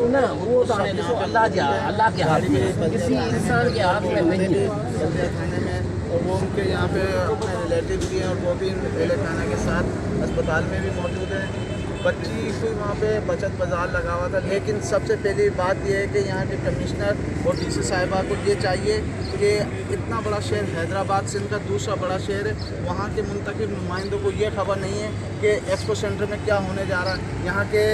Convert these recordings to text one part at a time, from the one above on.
ना वो तो देखो अल्लाह के हाथ में, किसी इंसान के हाथ में नहीं है। थाने में और वो उनके यहाँ पे अपने रिलेटिव भी हैं और वो भी एले थाना के साथ अस्पताल में भी मौजूद है। बच्ची कोई वहाँ पे बचत बाज़ार लगा हुआ था। लेकिन सबसे पहली बात यह है कि यहाँ के कमिश्नर और डीसी साहिबा को ये चाहिए कि इतना बड़ा शहर हैदराबाद सिंध का दूसरा बड़ा शहर है, वहाँ के मुंतखब नुमाइंदों को ये खबर नहीं है कि एक्सपो सेंटर में क्या होने जा रहा है। यहाँ के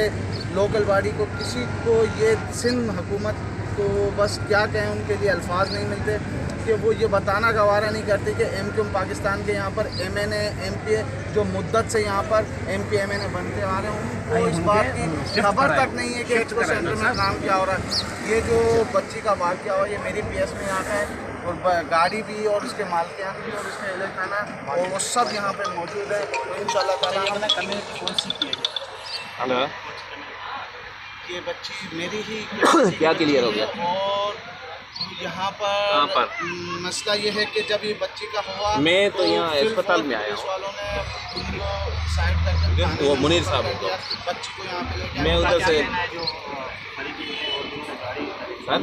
लोकल बॉडी को किसी को ये सिंध हुकूमत को बस क्या कहें, उनके लिए अल्फाज नहीं मिलते कि वो ये बताना गवारा नहीं करते कि MQ पाकिस्तान के यहाँ पर MNA MPA जो मुद्दत से यहाँ पर MP MNA बनते आ रहे हों, वो इस बात की खबर तक नहीं है कि एक्सपो सेंटर में काम क्या हो रहा है। ये जो बच्ची का वाक़या हुआ, ये मेरी PS में यहाँ का है और गाड़ी भी और उसके मालिकान भी और उसके एले खाना और वो सब यहाँ पर मौजूद है। तो इंशाल्लाह ताला हेलो, ये बच्ची मेरी ही क्या क्लियर हो गया? और यहाँ पर मसला ये है कि जब ये बच्ची का हुआ, मैं तो यहाँ अस्पताल में आया हूँ। वालों ने उनको साइड करके वो मुनीर साहब को बच्ची को यहाँ पे लेके मैं उधर से सर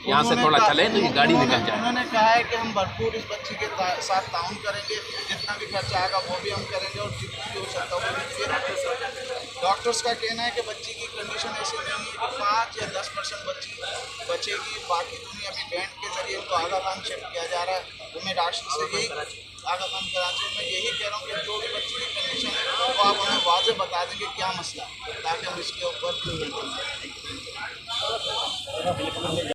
यहाँ से थोड़ा चले तो ये गाड़ी निकल जाए। उन्होंने कहा है कि हम भरपूर इस बच्ची के साथ ताउन करेंगे, जितना भी खर्चा आएगा वो भी हम करेंगे और जितनी भी हो सकता है वो भी। डॉक्टर्स का कहना है कि बच्ची की कंडीशन ऐसी नहीं है कि 5 या 10% बच्ची बचेगी, बाकी दुनिया अभी बैंड के जरिए उनको आगा काम शिफ्ट किया जा रहा है। तो मैं डॉक्टर से यही आगा काम कराची मैं यही कह रहा हूँ कि जो भी बच्ची की कंडीशन है वो आप हमें वाज़े बता देंगे क्या मसला, ताकि हम इसके ऊपर